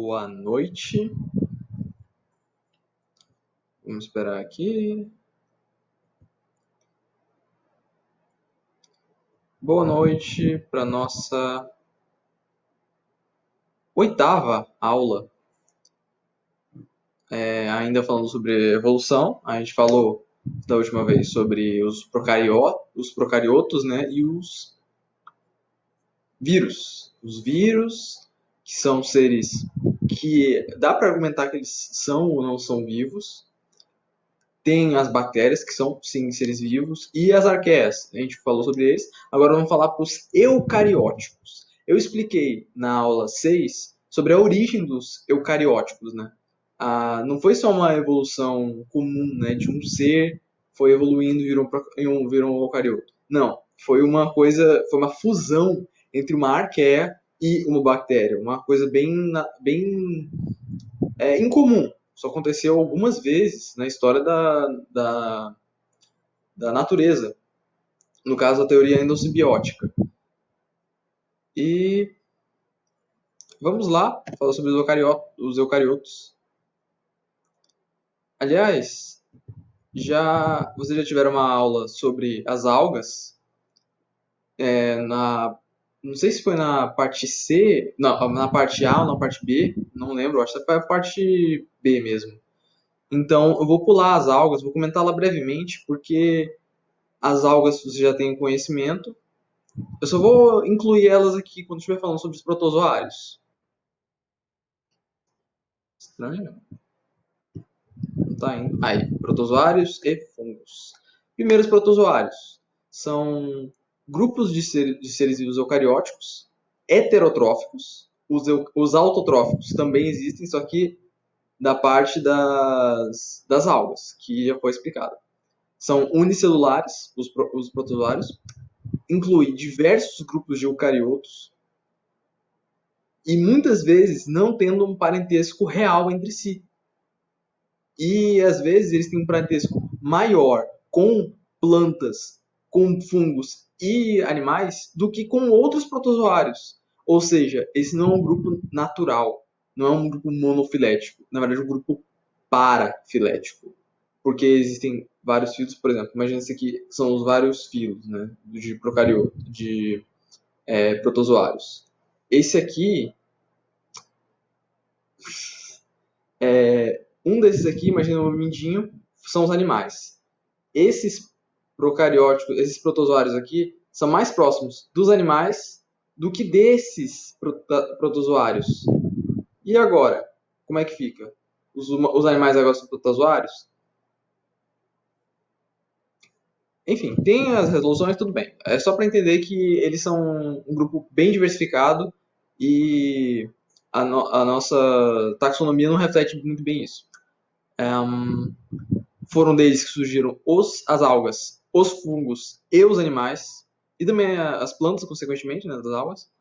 Boa noite. Vamos esperar aqui. Boa noite para nossa 8ª aula. Ainda falando sobre evolução, a gente falou da última vez sobre os procariotos, né, e os vírus. Os vírus, que são seres que dá para argumentar que eles são ou não são vivos. Tem as bactérias, que são, sim, seres vivos, e as arqueias. A gente falou sobre eles. Agora vamos falar para os eucarióticos. Eu expliquei na aula 6 sobre a origem dos eucarióticos, né? Não foi só uma evolução comum, né, de um ser foi evoluindo e virou um eucarioto. Não, foi uma fusão entre uma arqueia e uma bactéria, uma coisa bem incomum. Isso aconteceu algumas vezes na história da natureza. No caso, a teoria endossimbiótica. E vamos lá falar sobre os eucariotos. Aliás, vocês já tiveram uma aula sobre as algas? Não sei se foi na parte C, não, na parte A ou na parte B, não lembro, acho que foi a parte B mesmo. Então, eu vou pular as algas, vou comentá-la brevemente, porque as algas você já tem conhecimento. Eu só vou incluir elas aqui quando estiver falando sobre os protozoários. Estranho. Não tá indo. Aí, protozoários e fungos. Primeiros protozoários são grupos de seres vivos eucarióticos, heterotróficos. Os autotróficos também existem, só que da parte das algas, que já foi explicado. São unicelulares, os protozoários, inclui diversos grupos de eucariotos e muitas vezes não tendo um parentesco real entre si. E às vezes eles têm um parentesco maior com plantas, com fungos e animais do que com outros protozoários. Ou seja, esse não é um grupo natural, não é um grupo monofilético, na verdade é um grupo parafilético. Porque existem vários filos, por exemplo, imagina esse aqui, são os vários filos, né, de procarioto, de protozoários. Esse aqui, um desses aqui, imagina um mindinho, são os animais. Esses procarióticos, esses protozoários aqui, são mais próximos dos animais do que desses protozoários. E agora, como é que fica? Os animais agora são protozoários? Enfim, tem as resoluções, tudo bem. É só para entender que eles são um grupo bem diversificado e a nossa taxonomia não reflete muito bem isso. Foram deles que surgiram as algas, os fungos e os animais, e também as plantas, consequentemente, né, das algas.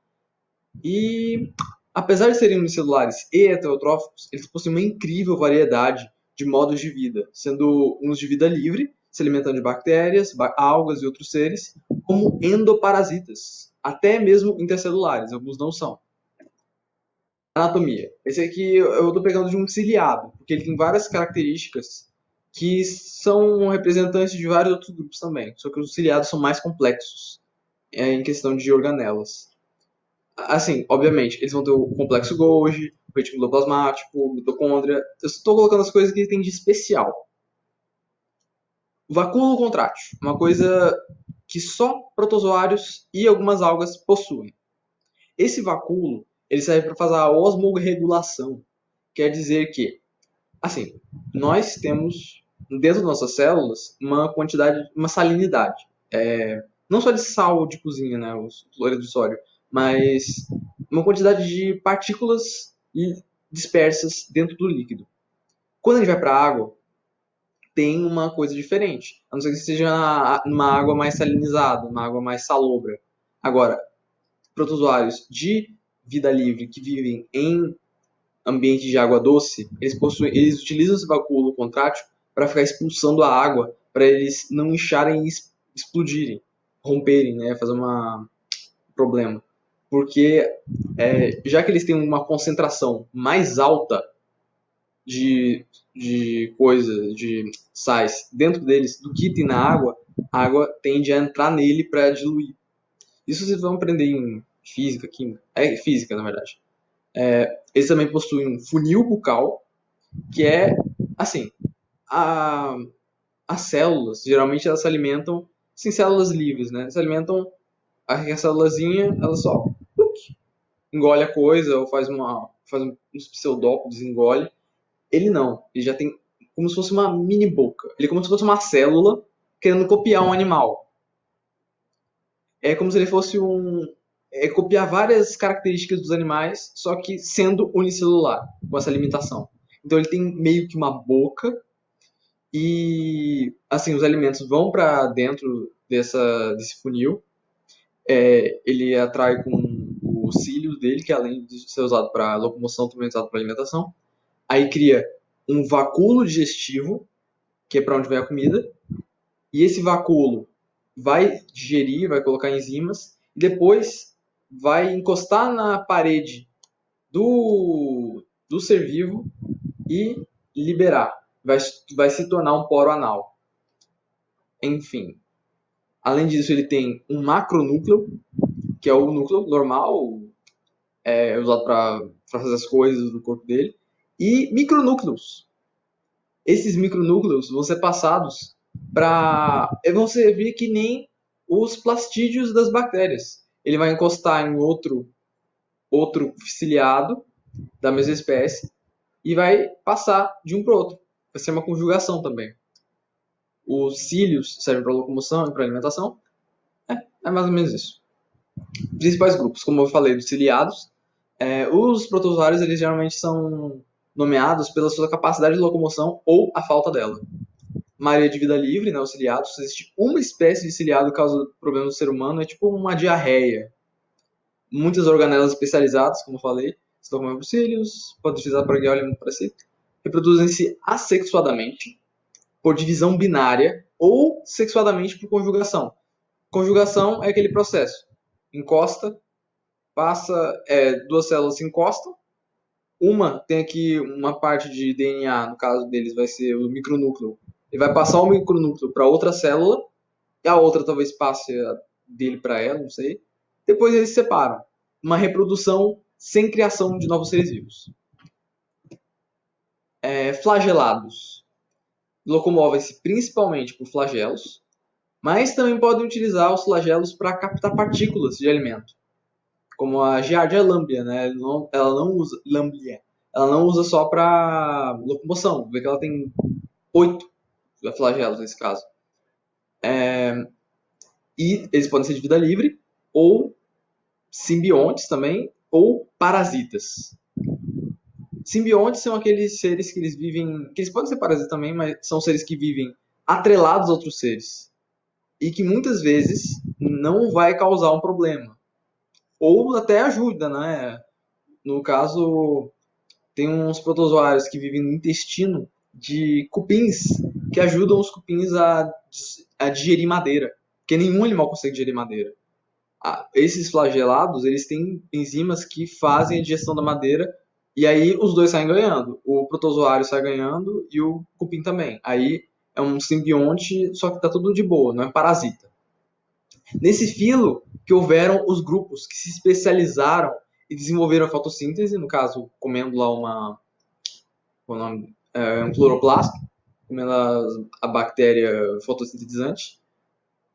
E, apesar de serem unicelulares e heterotróficos, eles possuem uma incrível variedade de modos de vida, sendo uns de vida livre, se alimentando de bactérias, algas e outros seres, como endoparasitas, até mesmo intercelulares, alguns não são. Anatomia. Esse aqui eu estou pegando de um ciliado, porque ele tem várias características que são representantes de vários outros grupos também, só que os ciliados são mais complexos em questão de organelas. Assim, obviamente, eles vão ter o complexo Golgi, o retículo plasmático, mitocôndria. Eu estou colocando as coisas que ele tem de especial. Vacúolo contrátil, uma coisa que só protozoários e algumas algas possuem. Esse vacúolo ele serve para fazer a osmorregulação. Quer dizer que, assim, nós temos dentro das nossas células uma quantidade, uma salinidade. Não só de sal de cozinha, né, o cloreto de sódio, mas uma quantidade de partículas dispersas dentro do líquido. Quando ele vai para a água, tem uma coisa diferente. A não ser que seja uma água mais salinizada, uma água mais salobra. Agora, protozoários de vida livre que vivem em ambiente de água doce, eles utilizam esse vacúolo contrátil para ficar expulsando a água, para eles não incharem e explodirem, romperem, né, fazer um problema. porque já que eles têm uma concentração mais alta de coisa, de sais dentro deles do que tem na água, a água tende a entrar nele para diluir. Isso vocês vão aprender em física, química. É física, na verdade. Eles também possuem um funil bucal, que é, assim, a, as células, geralmente elas se alimentam, sem células livres, né? Se alimentam, a célulazinha, ela só engole a coisa, ou faz uns pseudópodos, engole. Ele não, ele já tem como se fosse uma mini boca. Ele é como se fosse uma célula querendo copiar um animal. É como se ele fosse copiar várias características dos animais, só que sendo unicelular, com essa limitação. Então ele tem meio que uma boca e assim os alimentos vão para dentro desse funil. Ele atrai com os cílios dele, que além de ser usado para locomoção, também é usado para alimentação. Aí cria um vacúolo digestivo, que é para onde vai a comida, e esse vacúolo vai digerir, vai colocar enzimas, e depois vai encostar na parede do ser vivo e liberar. Vai se tornar um poro anal. Enfim. Além disso, ele tem um macronúcleo, que é o núcleo normal, usado para fazer as coisas do corpo dele, e micronúcleos. Esses micronúcleos vão ser passados vão servir que nem os plastídeos das bactérias. Ele vai encostar em outro ciliado da mesma espécie e vai passar de um para o outro. Vai ser uma conjugação também. Os cílios servem para locomoção e para alimentação. É mais ou menos isso. Principais grupos, como eu falei, dos ciliados. Os protozoários eles geralmente são nomeados pela sua capacidade de locomoção ou a falta dela. Maioria de vida livre, né, os ciliados. Se existe uma espécie de ciliado que causa problema no ser humano, é tipo uma diarreia. Muitas organelas especializadas, como eu falei, estão comendo cílios, podem utilizar para guiar o alimento para si. Reproduzem-se assexuadamente, por divisão binária, ou sexuadamente por conjugação. Conjugação é aquele processo. Encosta, passa, duas células se encostam, uma tem aqui uma parte de DNA, no caso deles vai ser o micronúcleo, ele vai passar o micronúcleo para outra célula, e a outra talvez passe dele para ela, não sei. Depois eles se separam. Uma reprodução sem criação de novos seres vivos. Flagelados. Locomovem-se principalmente por flagelos, mas também podem utilizar os flagelos para captar partículas de alimento, como a Giardia lamblia, né? Ela não usa só para locomoção. Vê que ela tem 8 flagelos nesse caso. E eles podem ser de vida livre, ou simbiontes também, ou parasitas. Simbiontes são aqueles seres que eles vivem, que eles podem ser parasitas também, mas são seres que vivem atrelados a outros seres. E que muitas vezes não vai causar um problema. Ou até ajuda, né? No caso, tem uns protozoários que vivem no intestino de cupins, que ajudam os cupins a digerir madeira. Porque nenhum animal consegue digerir madeira. Esses flagelados, eles têm enzimas que fazem a digestão da madeira, e aí os dois saem ganhando. O protozoário sai ganhando e o cupim também. Aí é um simbionte, só que tá tudo de boa, não é parasita. Nesse filo que houveram os grupos que se especializaram e desenvolveram a fotossíntese, no caso, comendo lá um cloroplasto, comendo a bactéria fotossintetizante,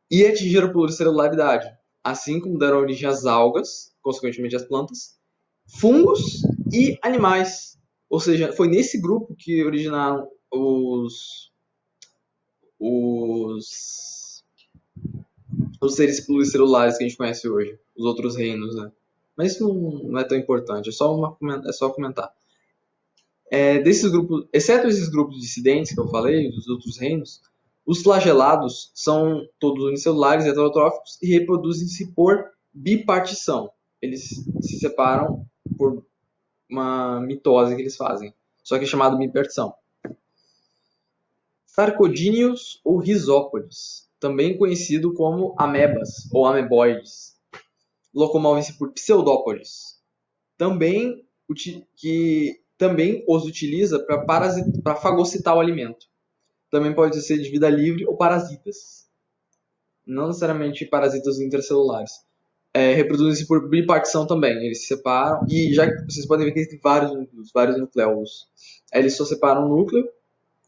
e atingiram a pluricelularidade, assim como deram origem às algas, consequentemente às plantas, fungos e animais. Ou seja, foi nesse grupo que originaram os seres pluricelulares que a gente conhece hoje, os outros reinos, né? Mas isso não é tão importante, é só comentar. Desses grupos, exceto esses grupos dissidentes que eu falei, dos outros reinos, os flagelados são todos unicelulares, heterotróficos e reproduzem-se por bipartição. Eles se separam por uma mitose que eles fazem, só que é chamado bipartição. Sarcodíneos ou risópodes, também conhecido como amebas ou ameboides. locomovem-se por pseudópodes. Que também os utiliza para fagocitar o alimento. Também pode ser de vida livre ou parasitas. Não necessariamente parasitas intracelulares. Reproduzem-se por bipartição também. Eles se separam e já vocês podem ver que existem vários núcleos, vários nucleolos. Eles só separam um núcleo,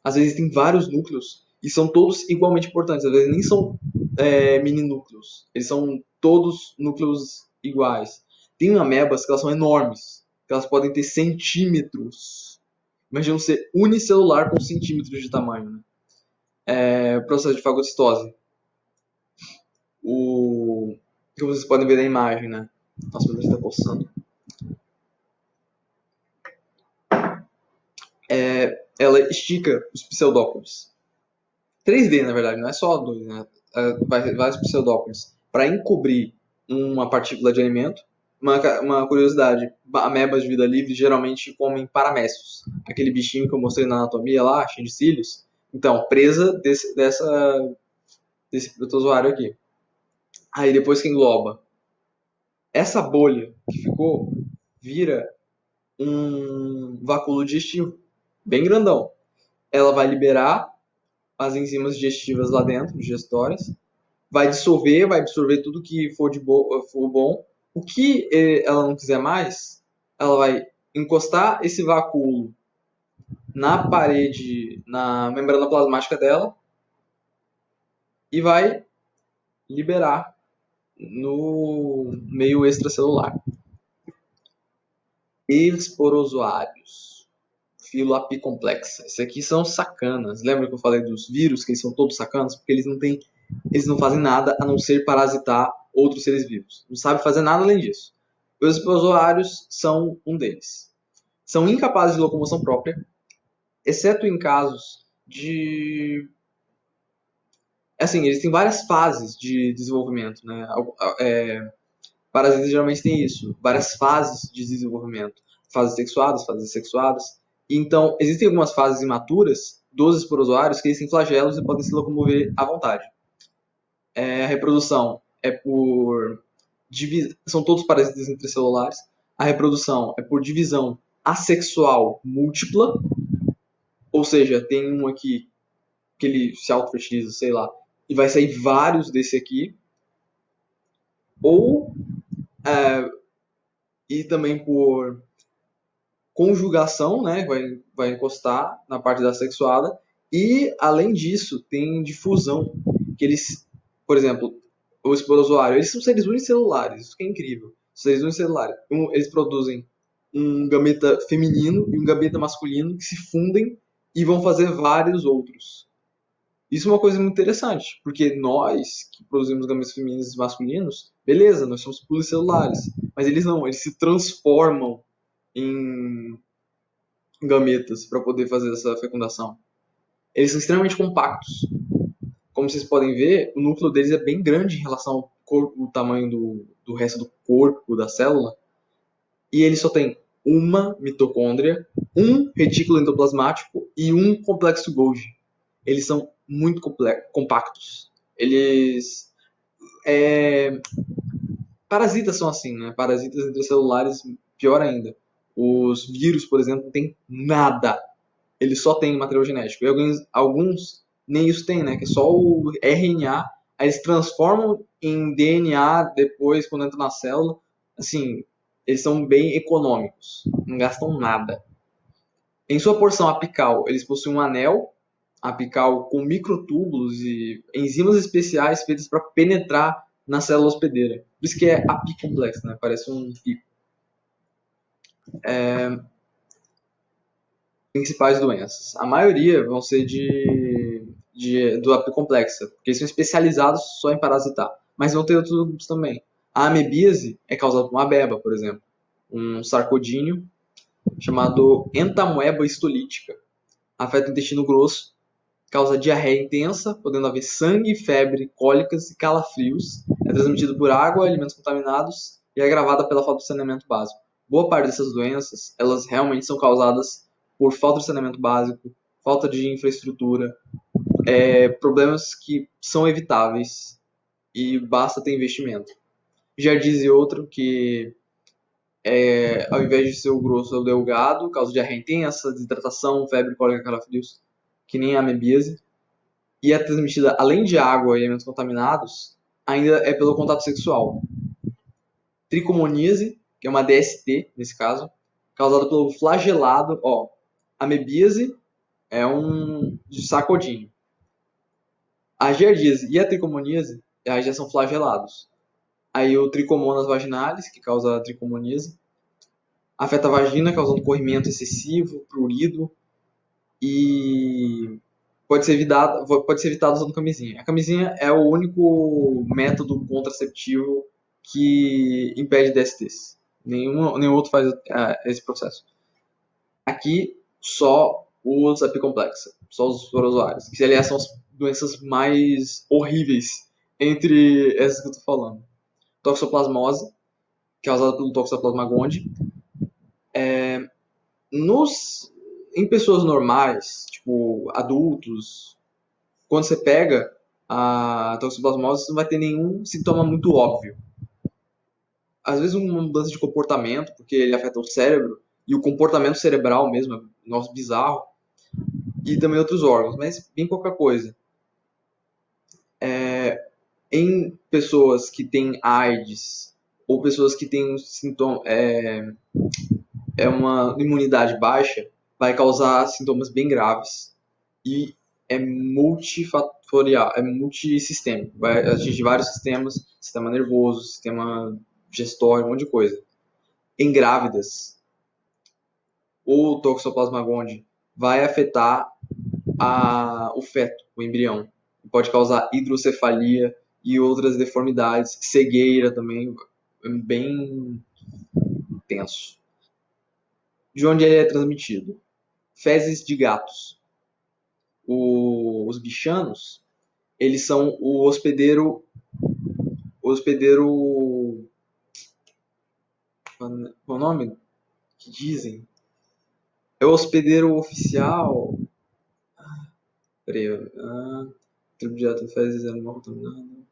às vezes tem vários núcleos e são todos igualmente importantes. Às vezes nem são mini núcleos, eles são todos núcleos iguais. Tem amebas que elas são enormes, que elas podem ter centímetros. Imagina ser unicelular com centímetros de tamanho. Né? Processo de fagocitose. O que vocês podem ver na imagem, né? Nossa, meu Deus, está coçando. Ela estica os pseudópodes. 3D, na verdade, não é só dois, né? Vários pseudópodes. Para encobrir uma partícula de alimento. Uma curiosidade, amebas de vida livre geralmente comem paramécios. Aquele bichinho que eu mostrei na anatomia lá, cheio de cílios. Então, presa desse protozoário aqui. Aí depois que engloba, essa bolha que ficou vira um vacúolo digestivo, bem grandão. Ela vai liberar as enzimas digestivas lá dentro, digestórias, vai dissolver, vai absorver tudo que for bom. O que ela não quiser mais, ela vai encostar esse vacúolo na parede, na membrana plasmática dela e vai liberar no meio extracelular. Esporozoários. Filo apicomplexa. Esses aqui são sacanas. Lembra que eu falei dos vírus, que eles são todos sacanas? Porque eles não fazem nada a não ser parasitar outros seres vivos. Não sabem fazer nada além disso. Os esporozoários são um deles. São incapazes de locomoção própria, exceto em casos de... Assim, eles têm várias fases de desenvolvimento, né? Parasitas geralmente têm isso, várias fases de desenvolvimento. Fases sexuadas, fases assexuadas. Então, existem algumas fases imaturas dos esporozoários que eles têm flagelos e podem se locomover à vontade. A reprodução é por... São todos parasitas intracelulares. A reprodução é por divisão assexual múltipla. Ou seja, tem um aqui que ele se autofertiliza, sei lá, e vai sair vários desse aqui. Ou... e também por conjugação, né? Vai encostar na parte da sexuada. E, além disso, tem difusão. Que eles, por exemplo, o esporozoário, eles são seres unicelulares. Isso que é incrível. Seres unicelulares. Eles produzem um gameta feminino e um gameta masculino que se fundem e vão fazer vários outros. Isso é uma coisa muito interessante, porque nós que produzimos gametas femininos e masculinos, beleza, nós somos pluricelulares, mas eles não, eles se transformam em gametas para poder fazer essa fecundação. Eles são extremamente compactos. Como vocês podem ver, o núcleo deles é bem grande em relação ao corpo, o tamanho do resto do corpo, da célula. E ele só tem uma mitocôndria, um retículo endoplasmático e um complexo Golgi. Eles são muito compactos. Eles... Parasitas são assim, né? Parasitas intracelulares, pior ainda. Os vírus, por exemplo, não tem nada. Eles só têm material genético. E alguns nem isso tem, né? Que é só o RNA. Aí eles transformam em DNA depois, quando entra na célula. Assim, eles são bem econômicos. Não gastam nada. Em sua porção apical, eles possuem um anel apical com microtúbulos e enzimas especiais feitas para penetrar na célula hospedeira. Por isso que é apicomplexo, né? Parece um pico. Principais doenças. A maioria vão ser do apicomplexo, porque eles são especializados só em parasitar. Mas vão ter outros grupos também. A amebíase é causada por uma ameba, por exemplo. Um sarcodínio chamado entamoeba histolítica. Afeta o intestino grosso, causa diarreia intensa, podendo haver sangue, febre, cólicas e calafrios. É transmitido por água, alimentos contaminados e é agravada pela falta de saneamento básico. Boa parte dessas doenças, elas realmente são causadas por falta de saneamento básico, falta de infraestrutura, problemas que são evitáveis e basta ter investimento. Giardíase outro que ao invés de ser o grosso, é o delgado, causa diarreia intensa, desidratação, febre, cólica, calafrios, que nem a amebíase. E é transmitida, além de água e elementos contaminados, ainda é pelo contato sexual. Tricomoníase, que é uma DST, nesse caso, causada pelo flagelado, amebíase é um de sacodinho. A giardíase e a tricomoníase já são flagelados. Aí o tricomonas vaginalis, que causa a tricomoníase, afeta a vagina, causando corrimento excessivo, prurido, e pode ser evitado usando camisinha. A camisinha é o único método contraceptivo que impede DSTs. Nenhum outro faz esse processo. Aqui, só os apicomplexos, só os sporozoários, que aliás são as doenças mais horríveis entre essas que eu estou falando. Toxoplasmose, causada pelo Toxoplasma gondii. Em pessoas normais, tipo adultos, quando você pega a toxoplasmose, você não vai ter nenhum sintoma muito óbvio. Às vezes uma mudança de comportamento, porque ele afeta o cérebro e o comportamento cerebral mesmo, nosso bizarro, e também outros órgãos, mas bem pouca coisa. Em pessoas que têm AIDS ou pessoas que têm sintoma, uma imunidade baixa, vai causar sintomas bem graves e é multifatorial, é multissistêmico, vai atingir vários sistemas, sistema nervoso, sistema gestório, um monte de coisa. Em grávidas, o Toxoplasma gondii vai afetar o feto, o embrião. Pode causar hidrocefalia e outras deformidades, cegueira também, bem tenso. De onde ele é transmitido? Fezes de gatos. Os bichanos, eles são o hospedeiro. Qual é o nome? Que dizem? É o hospedeiro oficial. Peraí. Tribo de gato, fezes, animal contaminado.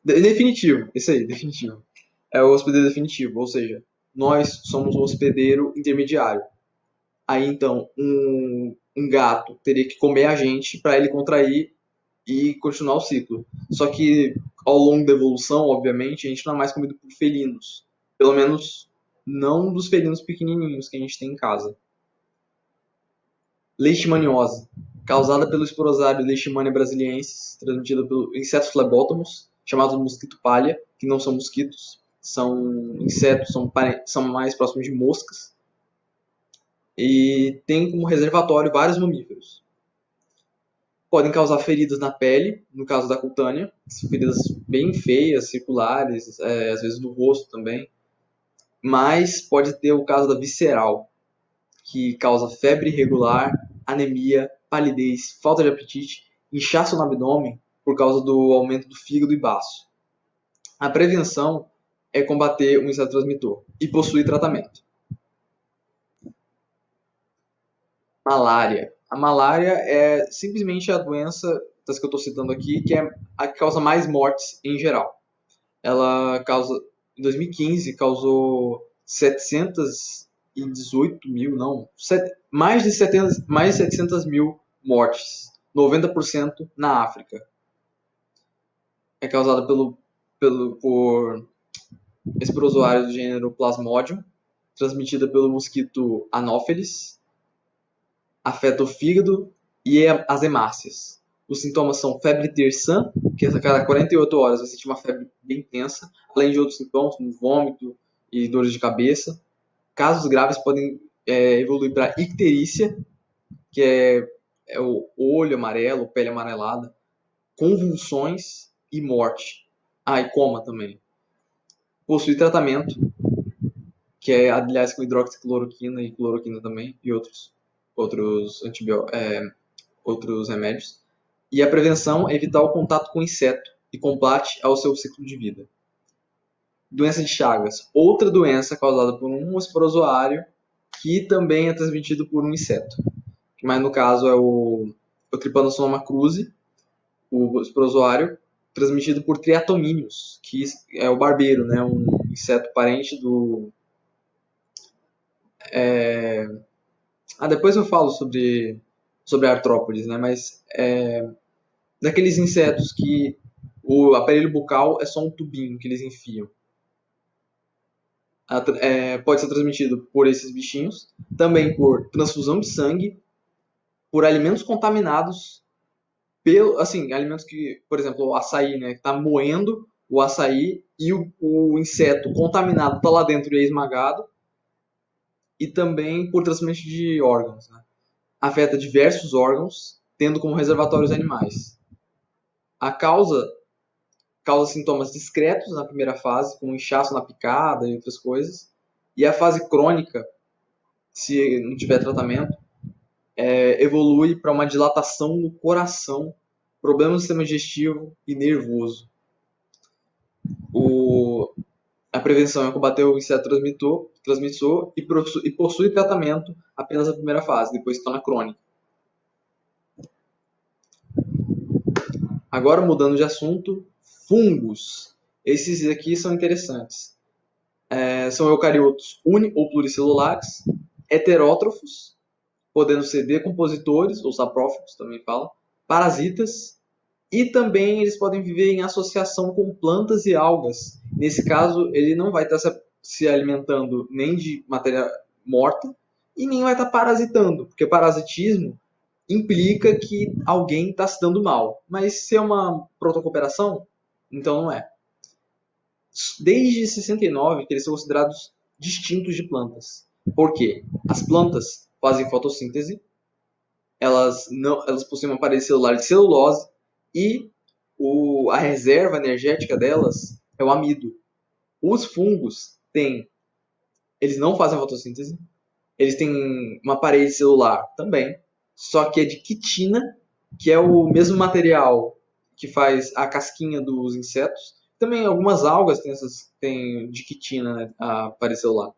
Definitivo, isso aí, definitivo. É o hospedeiro definitivo, ou seja, nós somos o hospedeiro intermediário. Aí então, um gato teria que comer a gente para ele contrair e continuar o ciclo. Só que ao longo da evolução, obviamente, a gente não é mais comido por felinos. Pelo menos não dos felinos pequenininhos que a gente tem em casa. Leishmaniose, causada pelo esporosário Leishmania brasiliensis, transmitida pelo insetos flebótomos, chamados mosquito palha, que não são mosquitos, são insetos, são mais próximos de moscas. E tem como reservatório vários mamíferos. Podem causar feridas na pele, no caso da cutânea, feridas bem feias, circulares, às vezes do rosto também. Mas pode ter o caso da visceral, que causa febre irregular, anemia, palidez, falta de apetite, inchaço no abdômen por causa do aumento do fígado e baço. A prevenção é combater o inseto transmissor e possui tratamento. Malária. A malária é simplesmente a doença das que eu estou citando aqui, que é a que causa mais mortes em geral. Ela causa, em 2015, causou 718 mil, não, mais de 700 mil mortes, 90% na África. É causada por esporozoário do gênero Plasmodium, transmitida pelo mosquito Anopheles, afeta o fígado e as hemácias. Os sintomas são febre terçã, que a cada 48 horas você sente uma febre bem intensa, além de outros sintomas, como vômito e dores de cabeça. Casos graves podem evoluir para icterícia, que é o olho amarelo, pele amarelada, convulsões e morte. E coma também. Possui tratamento, que é, aliás, com hidroxicloroquina e cloroquina também, e outros outros remédios. E a prevenção é evitar o contato com o inseto e combate ao seu ciclo de vida. Doença de Chagas, outra doença causada por um esporozoário que também é transmitido por um inseto. Mas no caso é o Trypanosoma cruzi, o esporozoário, transmitido por triatomíneos, que é o barbeiro, né? Um inseto parente do... depois eu falo sobre artrópodes, né? Mas daqueles insetos que o aparelho bucal é só um tubinho que eles enfiam. Pode ser transmitido por esses bichinhos, também por transfusão de sangue, por alimentos contaminados, assim, alimentos que, por exemplo, o açaí, né, que está moendo o açaí e o inseto contaminado está lá dentro e é esmagado, e também por transplante de órgãos, né? Afeta diversos órgãos, tendo como reservatórios animais. A causa sintomas discretos na primeira fase, como inchaço na picada e outras coisas, e a fase crônica, se não tiver tratamento, evolui para uma dilatação no coração, problema no sistema digestivo e nervoso. A prevenção é combater o inseto transmissor e possui tratamento apenas na primeira fase, depois se torna crônica. Agora, mudando de assunto, fungos. Esses aqui são interessantes. São eucariotos uni- ou pluricelulares, heterótrofos, podendo ser decompositores, ou saprófilos também falam, parasitas, e também eles podem viver em associação com plantas e algas. Nesse caso, ele não vai estar se alimentando nem de matéria morta e nem vai estar parasitando, porque parasitismo implica que alguém está se dando mal. Mas se é uma protocooperação, então não é. Desde 69 que eles são considerados distintos de plantas. Por quê? As plantas fazem fotossíntese, elas possuem um aparelho celular de celulose e a reserva energética delas é o amido. Os fungos eles não fazem fotossíntese, eles têm uma parede celular também, só que é de quitina, que é o mesmo material que faz a casquinha dos insetos. Também algumas algas têm de quitina, né, a parede celular.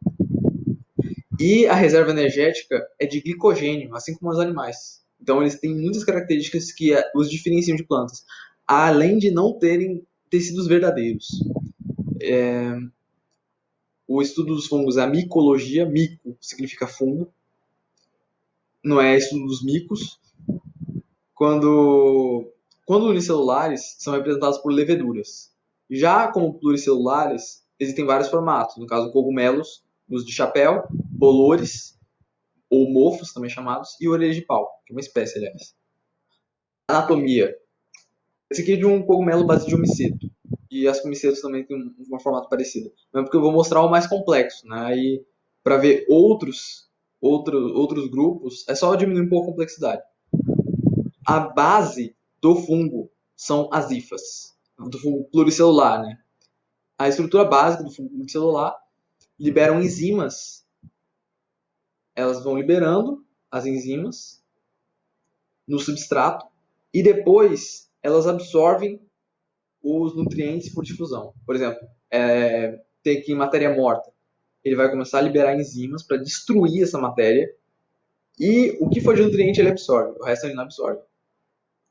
E a reserva energética é de glicogênio, assim como os animais. Então eles têm muitas características que os diferenciam de plantas, além de não terem tecidos verdadeiros. O estudo dos fungos é a micologia, mico significa fungo, não é estudo dos micos. Quando unicelulares são representados por leveduras. Já como pluricelulares, existem vários formatos, no caso cogumelos, os de chapéu, bolores, ou mofos também chamados, e orelha de pau, que é uma espécie, aliás. Anatomia. Esse aqui é de um cogumelo base de homiceto. E as comicetos também têm um formato parecido. Mas porque eu vou mostrar o mais complexo, né? Aí, para ver outros grupos, é só diminuir um pouco a complexidade. A base do fungo são as hifas, do fungo pluricelular, né? A estrutura básica do fungo pluricelular liberam enzimas. Elas vão liberando as enzimas no substrato e depois elas absorvem os nutrientes por difusão. Por exemplo, tem aqui matéria morta. Ele vai começar a liberar enzimas para destruir essa matéria e o que for de nutriente ele absorve, o resto ele não absorve.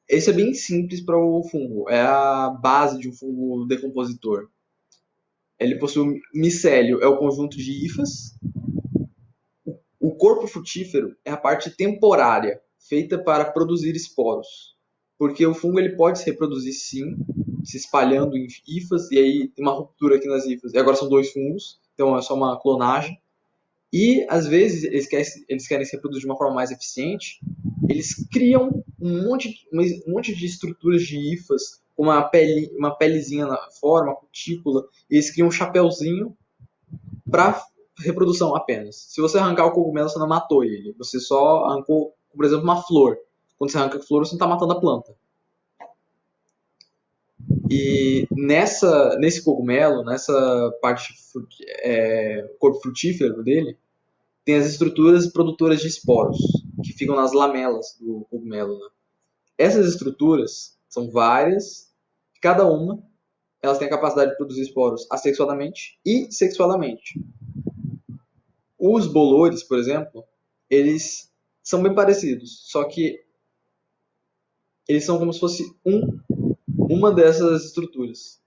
Esse é bem simples para o fungo, é a base de um fungo decompositor. Ele possui micélio, é o conjunto de hifas. O corpo frutífero é a parte temporária, feita para produzir esporos. Porque o fungo ele pode se reproduzir sim, se espalhando em hifas, e aí tem uma ruptura aqui nas hifas. E agora são dois fungos, então é só uma clonagem. E às vezes eles querem se reproduzir de uma forma mais eficiente, eles criam um monte de estruturas de hifas, com uma pelezinha na fora, uma cutícula, e eles criam um chapéuzinho para reprodução apenas. Se você arrancar o cogumelo, você não matou ele, você só arrancou, por exemplo, uma flor. Quando você arranca a flor, você não está matando a planta. E nesse cogumelo, nessa parte corpo frutífero dele, tem as estruturas produtoras de esporos, que ficam nas lamelas do cogumelo. Né? Essas estruturas são várias, cada uma elas têm a capacidade de produzir esporos assexuadamente e sexuadamente. Os bolores, por exemplo, eles são bem parecidos, só que eles são como se fosse um uma dessas estruturas.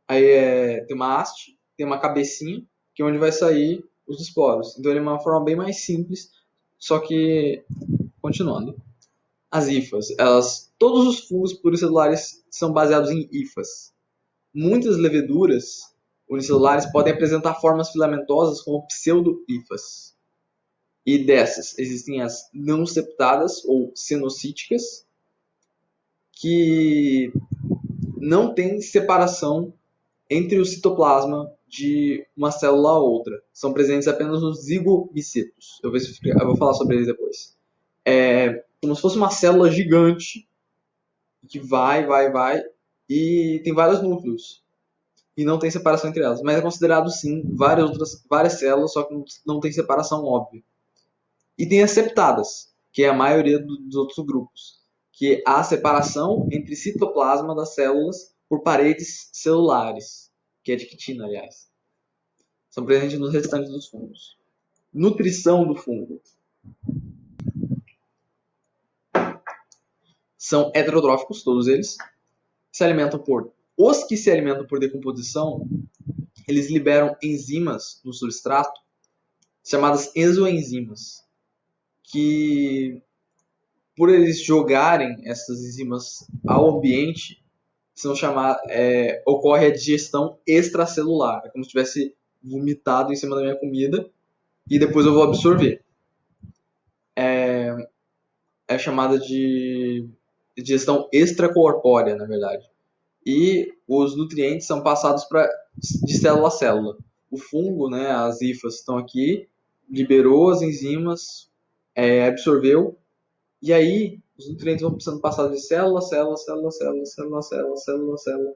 Aí tem uma haste, tem uma cabecinha, que é onde vai sair os esporos. Então ele é uma forma bem mais simples, só que, continuando. As hifas, todos os fungos pluricelulares são baseados em hifas. Muitas leveduras unicelulares podem apresentar formas filamentosas como pseudo-hifas. E dessas, existem as não septadas ou cenocíticas, que não têm separação entre o citoplasma de uma célula a outra. São presentes apenas nos zigomicetos. Eu vou falar sobre eles depois. É como se fosse uma célula gigante que vai, e tem vários núcleos. E não tem separação entre elas. Mas é considerado, sim, várias células, só que não tem separação óbvia. E tem as septadas, que é a maioria dos outros grupos, que há separação entre citoplasma das células por paredes celulares, que é de quitina, aliás. São presentes nos restantes dos fungos. Nutrição do fungo. São heterotróficos, todos eles. Os que se alimentam por decomposição, eles liberam enzimas no substrato, chamadas exoenzimas, que por eles jogarem essas enzimas ao ambiente, ocorre a digestão extracelular. É como se tivesse vomitado em cima da minha comida e depois eu vou absorver. É chamada de digestão extracorpórea, na verdade. E os nutrientes são passados de célula a célula. O fungo, né, as hifas estão aqui, liberou as enzimas, absorveu, e aí os nutrientes vão sendo passados de célula a célula, célula a célula, célula a célula, célula a célula.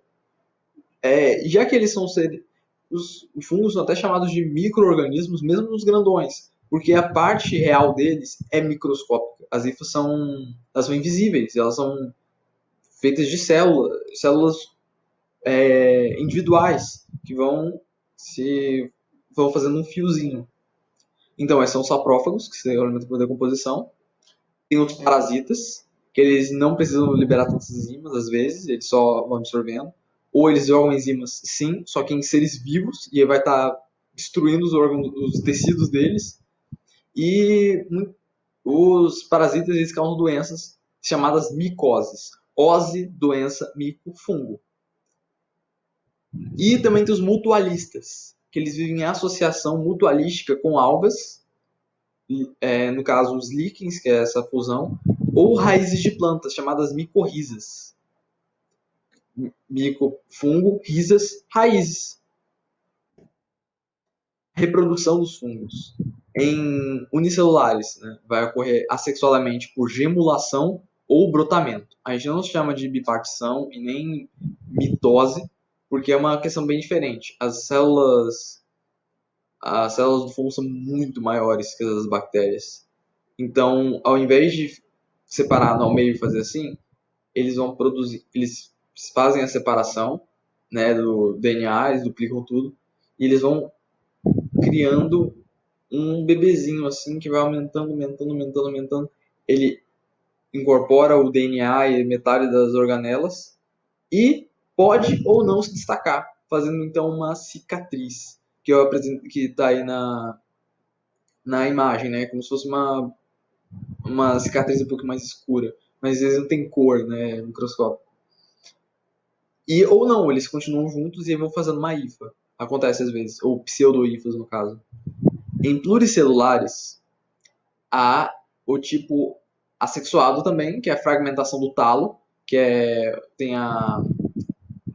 Já que eles são os fungos são até chamados de micro-organismos, mesmo nos grandões, porque a parte real deles é microscópica. As hifas elas são invisíveis, elas são feitas de células individuais, que vão fazendo um fiozinho. Então, esses são os saprófagos, que se alimentam por decomposição. Tem os parasitas, que eles não precisam liberar tantas enzimas, às vezes, eles só vão absorvendo. Ou eles jogam enzimas, sim, só que em seres vivos, e aí vai estar destruindo os órgãos, os tecidos deles. E os parasitas, eles causam doenças chamadas micoses. Ose, doença, mico, fungo. E também tem os mutualistas, que eles vivem em associação mutualística com algas, no caso os líquens, que é essa fusão, ou raízes de plantas, chamadas micorrizas. Mico, fungo, risas, raízes. Reprodução dos fungos. Em unicelulares, né, vai ocorrer assexuadamente por gemulação ou brotamento. A gente não chama de bipartição e nem mitose, porque é uma questão bem diferente. As células do fungo são muito maiores que as das bactérias. Então, ao invés de separar no meio e fazer assim, eles fazem a separação, né, do DNA, eles duplicam tudo, e eles vão criando um bebezinho assim que vai aumentando, aumentando, aumentando, aumentando. Ele incorpora o DNA e metade das organelas e pode ou não se destacar, fazendo então uma cicatriz, que eu apresento, que está aí na imagem, né? Como se fosse uma cicatriz um pouco mais escura, mas às vezes não tem cor, né? Microscópio. E ou não, eles continuam juntos e vão fazendo uma hifa. Acontece às vezes, ou pseudo-hifas no caso. Em pluricelulares, há o tipo assexuado também, que é a fragmentação do talo, tem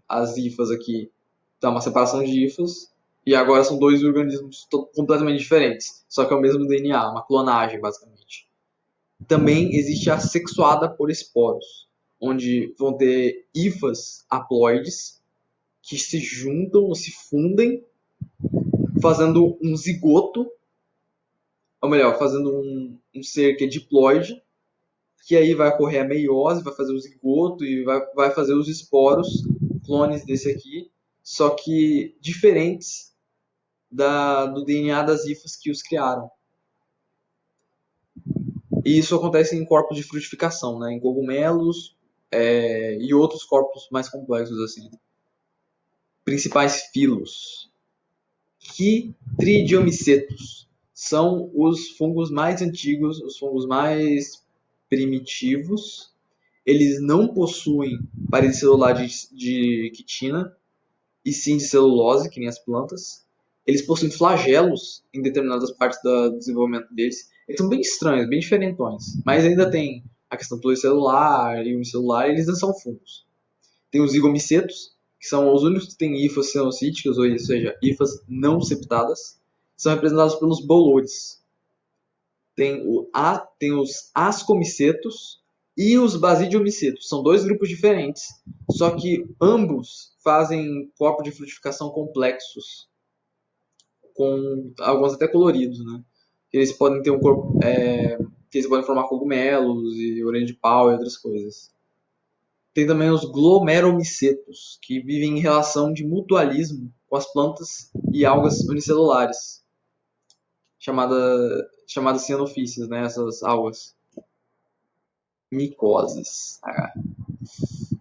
as hifas aqui, dá uma separação de hifas, e agora são dois organismos completamente diferentes, só que é o mesmo DNA, uma clonagem basicamente. Também existe a sexuada por esporos, onde vão ter hifas haploides que se juntam, se fundem, fazendo um zigoto, ou melhor, fazendo um ser que é diploide, que aí vai ocorrer a meiose, vai fazer o zigoto e vai fazer os esporos, clones desse aqui, só que diferentes do DNA das hifas que os criaram. E isso acontece em corpos de frutificação, né? Em cogumelos, e outros corpos mais complexos assim. Principais filos. Chytridiomycetos são os fungos mais antigos, os fungos mais primitivos. Eles não possuem parede celular de quitina, e sim de celulose, que nem as plantas. Eles possuem flagelos em determinadas partes do desenvolvimento deles. Eles são bem estranhos, bem diferentões, mas ainda tem a questão pluricelular e unicelular, e eles não são fungos. Tem os zigomicetos, que são os únicos que têm hifas cenocíticas, ou seja, hifas não septadas, são representados pelos bolores. Tem os ascomicetos e os basidiomicetos. São dois grupos diferentes, só que ambos fazem corpos de frutificação complexos, com alguns até coloridos, né? Eles podem ter um corpo, que eles podem formar cogumelos e orelha de pau e outras coisas. Tem também os glomeromicetos, que vivem em relação de mutualismo com as plantas e algas unicelulares, chamadas cianofícies, né, essas algas. Micoses.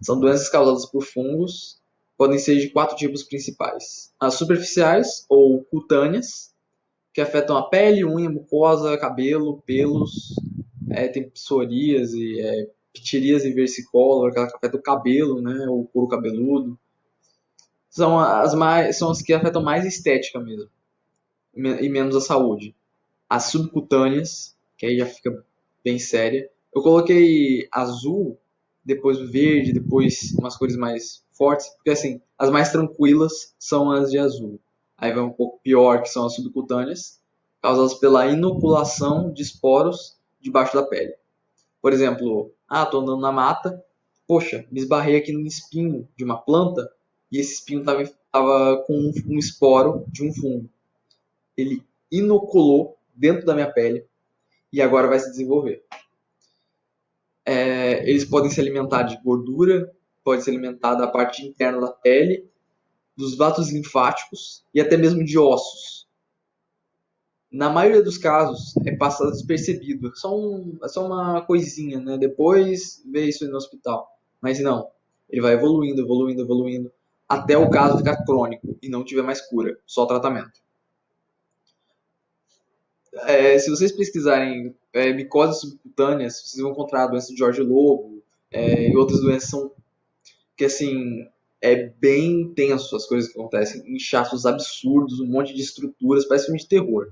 São doenças causadas por fungos, podem ser de 4 tipos principais. As superficiais, ou cutâneas, que afetam a pele, unha, mucosa, cabelo, pelos, tem psoríase, ptiríase versicolor, que afeta o cabelo, né, o couro cabeludo. São as que afetam mais a estética mesmo, e menos a saúde. As subcutâneas, que aí já fica bem séria. Eu coloquei azul, depois verde, depois umas cores mais fortes, porque assim, as mais tranquilas são as de azul. Aí vai um pouco pior, que são as subcutâneas, causadas pela inoculação de esporos debaixo da pele. Por exemplo, tô andando na mata, poxa, me esbarrei aqui num espinho de uma planta, e esse espinho tava com um esporo de um fungo. Ele inoculou dentro da minha pele e agora vai se desenvolver. Eles podem se alimentar de gordura, podem se alimentar da parte interna da pele, dos vasos linfáticos e até mesmo de ossos. Na maioria dos casos, passa despercebido. É só uma coisinha, né? Depois vê isso no hospital. Mas não, ele vai evoluindo, evoluindo, evoluindo, até o caso ficar crônico e não tiver mais cura, só tratamento. Se vocês pesquisarem micoses subcutâneas, vocês vão encontrar a doença de Jorge Lobo e outras doenças que, assim, é bem tenso as coisas que acontecem. Inchaços absurdos, um monte de estruturas, parece filme de terror.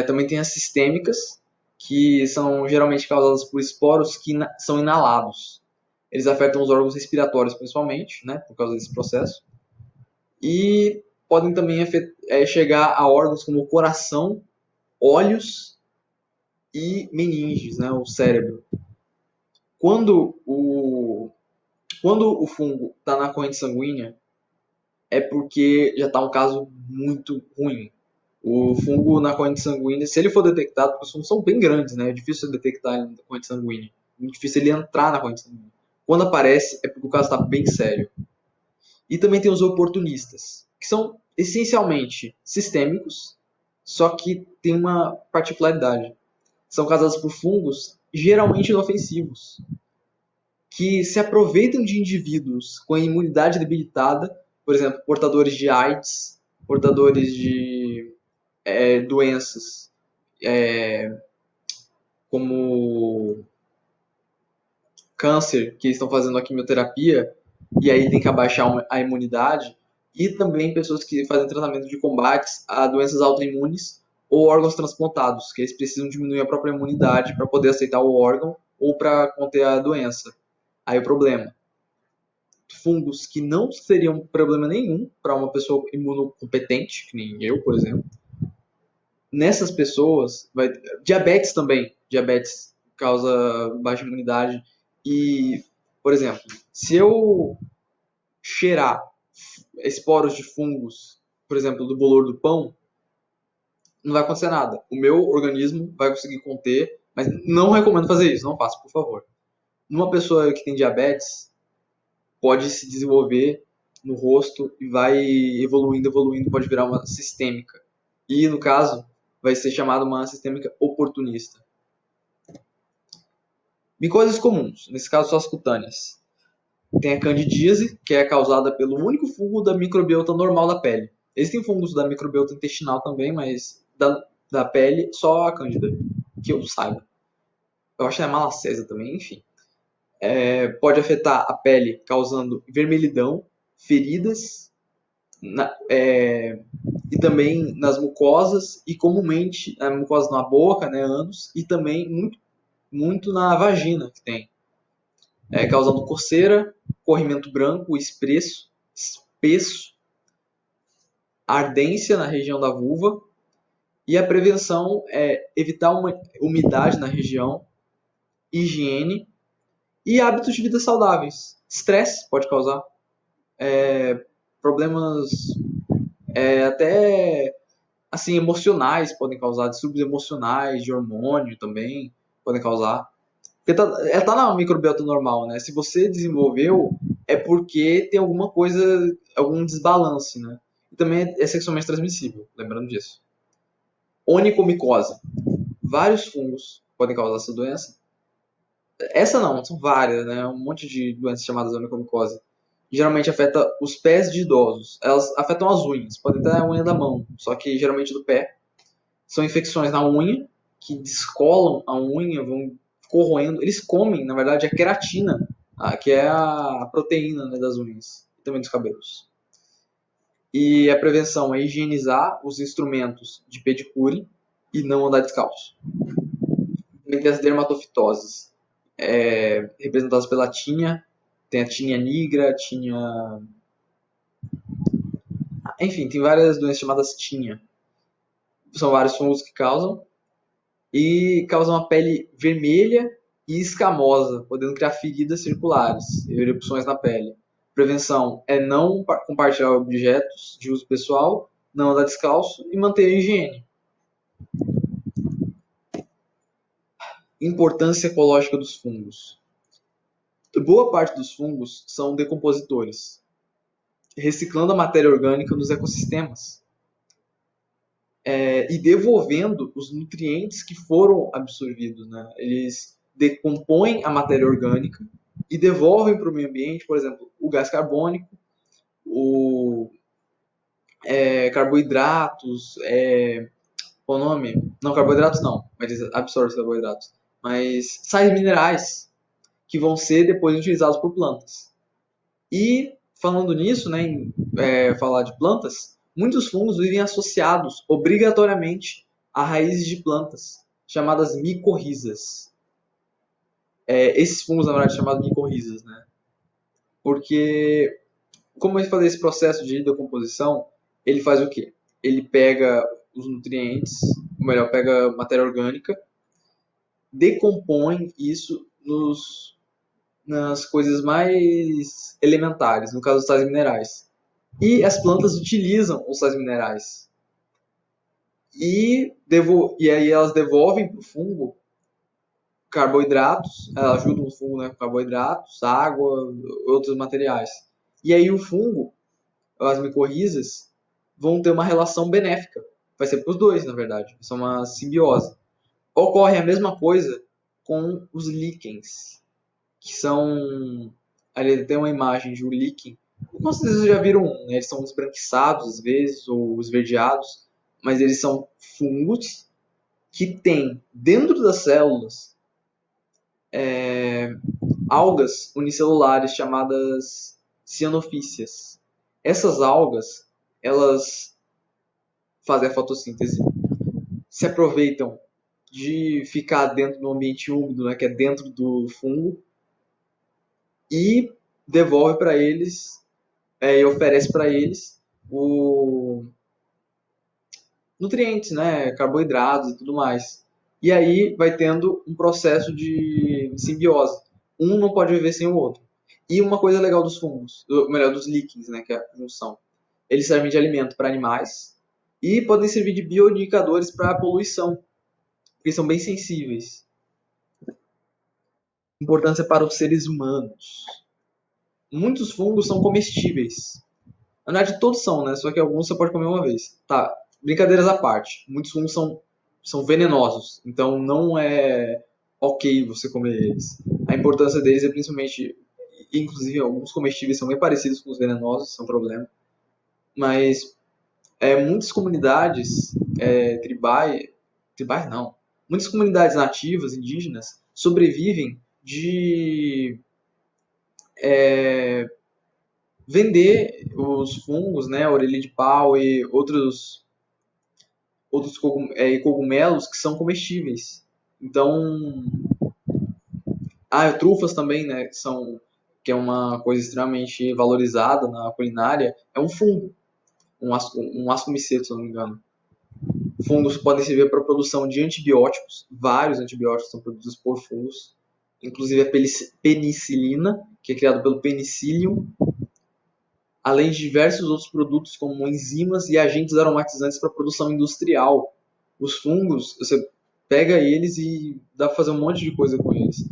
Também tem as sistêmicas, que são geralmente causadas por esporos que são inalados. Eles afetam os órgãos respiratórios, principalmente, né, por causa desse processo. E podem também chegar a órgãos como o coração, olhos e meninges, né, o cérebro. Quando o fungo está na corrente sanguínea, é porque já está um caso muito ruim. O fungo na corrente sanguínea, se ele for detectado, porque os fungos são bem grandes, né, é difícil detectar ele na corrente sanguínea, é muito difícil ele entrar na corrente sanguínea. Quando aparece, é porque o caso está bem sério. E também tem os oportunistas, que são essencialmente sistêmicos, só que tem uma particularidade. São causados por fungos geralmente inofensivos, que se aproveitam de indivíduos com a imunidade debilitada, por exemplo, portadores de AIDS, portadores de doenças como câncer, que estão fazendo a quimioterapia, e aí tem que abaixar a imunidade, e também pessoas que fazem tratamento de combates a doenças autoimunes ou órgãos transplantados, que eles precisam diminuir a própria imunidade para poder aceitar o órgão ou para conter a doença. Aí o problema, fungos que não seriam problema nenhum para uma pessoa imunocompetente, que nem eu, por exemplo. Nessas pessoas, diabetes também, diabetes causa baixa imunidade. E, por exemplo, se eu cheirar esporos de fungos, por exemplo, do bolor do pão, não vai acontecer nada. O meu organismo vai conseguir conter, mas não recomendo fazer isso, não faça, por favor. Numa pessoa que tem diabetes, pode se desenvolver no rosto e vai evoluindo, evoluindo, pode virar uma sistêmica. E, no caso, vai ser chamada uma sistêmica oportunista. Micoses comuns, nesse caso só as cutâneas. Tem a candidíase, que é causada pelo único fungo da microbiota normal da pele. Existem fungos da microbiota intestinal também, mas da pele só a cândida, que eu saiba. Eu acho que é a malacésia também, enfim. Pode afetar a pele, causando vermelhidão, feridas, e também nas mucosas, e comumente na mucosa na boca, né, ânus, e também muito na vagina que tem, causando coceira, corrimento branco, espesso, ardência na região da vulva, e a prevenção é evitar uma umidade na região, higiene e hábitos de vida saudáveis. Estresse pode causar problemas até assim emocionais, podem causar distúrbios emocionais, de hormônio também podem causar. Porque tá na microbiota normal, né? Se você desenvolveu, é porque tem alguma coisa, algum desbalance, né? E também é sexualmente transmissível, lembrando disso. Onicomicose. Vários fungos podem causar essa doença. Essa não, são várias, né? Um monte de doenças chamadas onicomicose. Geralmente afeta os pés de idosos. Elas afetam as unhas, podem até a unha da mão, só que geralmente do pé. São infecções na unha, que descolam a unha, vão corroendo. Eles comem, na verdade, a queratina, que é a proteína, né, das unhas e também dos cabelos. E a prevenção é higienizar os instrumentos de pedicure e não andar descalço. Também tem as dermatofitoses, representadas pela tinea, tem a tinea nigra, tinea... Enfim, tem várias doenças chamadas tinea. São vários fungos que causam. E causam uma pele vermelha e escamosa, podendo criar feridas circulares e erupções na pele. Prevenção é não compartilhar objetos de uso pessoal, não andar descalço e manter a higiene. Importância ecológica dos fungos. Boa parte dos fungos são decompositores, reciclando a matéria orgânica nos ecossistemas e devolvendo os nutrientes que foram absorvidos. Né? Eles decompõem a matéria orgânica e devolvem para o meio ambiente, por exemplo, o gás carbônico, o carboidratos, qual o nome? Não, carboidratos não, mas absorve os carboidratos. Mas sais minerais, que vão ser depois utilizados por plantas. E, falando nisso, né, falar de plantas, muitos fungos vivem associados obrigatoriamente a raízes de plantas, chamadas micorrizas. Esses fungos, na verdade, são chamados micorrizas, né? Porque, como ele faz esse processo de decomposição, ele faz o quê? Ele pega os nutrientes, ou melhor, pega matéria orgânica, decompõe isso nas coisas mais elementares, no caso dos sais minerais. E as plantas utilizam os sais minerais. E aí elas devolvem para o fungo carboidratos, elas ajudam o fungo, né, com carboidratos, água, outros materiais. E aí o fungo, as micorrizas, vão ter uma relação benéfica. Vai ser para os dois, na verdade. Isso é uma simbiose. Ocorre a mesma coisa com os líquens, que são... Ali tem uma imagem de um líquen. Não sei se vocês já viram um, né? Eles são esbranquiçados às vezes, ou esverdeados, mas eles são fungos que têm dentro das células algas unicelulares chamadas cianofícias. Essas algas, elas fazem a fotossíntese, se aproveitam de ficar dentro do ambiente úmido, né, que é dentro do fungo, e devolve para eles e oferece para eles o nutrientes, né, carboidratos e tudo mais. E aí vai tendo um processo de simbiose. Um não pode viver sem o outro. E uma coisa legal dos fungos, ou melhor, dos líquens, né, que é a junção. Eles servem de alimento para animais e podem servir de bioindicadores para a poluição, porque são bem sensíveis. Importância para os seres humanos. Muitos fungos são comestíveis. Na verdade, todos são, né? Só que alguns você pode comer uma vez. Tá, brincadeiras à parte. Muitos fungos são venenosos. Então, não é ok você comer eles. A importância deles é principalmente, inclusive alguns comestíveis são bem parecidos com os venenosos, isso é um problema. Mas muitas comunidades tribais não, muitas comunidades nativas, indígenas, sobrevivem de vender os fungos, né, orelha de pau e outros cogumelos que são comestíveis. Então, trufas também, né, que é uma coisa extremamente valorizada na culinária, é um fungo, um ascomiceto, se não me engano. Fungos podem servir para a produção de antibióticos, vários antibióticos são produzidos por fungos, inclusive a penicilina, que é criada pelo Penicillium, além de diversos outros produtos como enzimas e agentes aromatizantes para produção industrial. Os fungos, você pega eles e dá para fazer um monte de coisa com eles.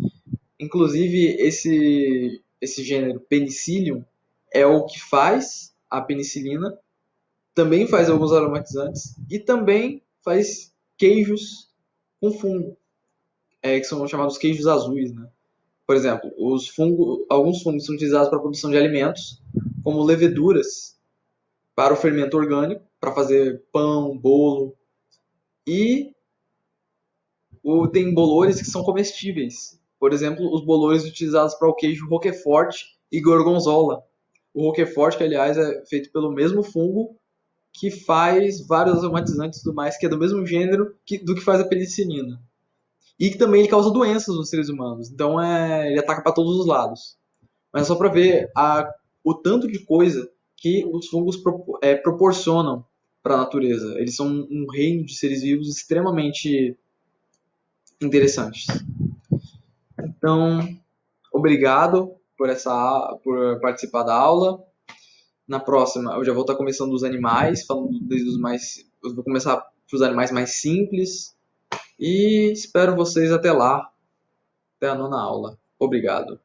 Inclusive, esse gênero Penicillium é o que faz a penicilina, também faz alguns aromatizantes e também faz queijos com fungo, que são chamados queijos azuis, né? Por exemplo, alguns fungos são utilizados para a produção de alimentos, como leveduras para o fermento orgânico, para fazer pão, bolo, e tem bolores que são comestíveis. Por exemplo, os bolores utilizados para o queijo Roquefort e Gorgonzola. O Roquefort, que aliás é feito pelo mesmo fungo que faz vários aromatizantes e tudo mais, que é do mesmo gênero do que faz a penicilina. E que também ele causa doenças nos seres humanos. Então ele ataca para todos os lados. Mas é só para ver o tanto de coisa que os fungos proporcionam para a natureza. Eles são um reino de seres vivos extremamente interessantes. Então, obrigado por participar da aula. Na próxima, eu já vou estar começando dos animais, falando desde os mais. Eu vou começar dos animais mais simples. E espero vocês até lá, até a nona aula. Obrigado.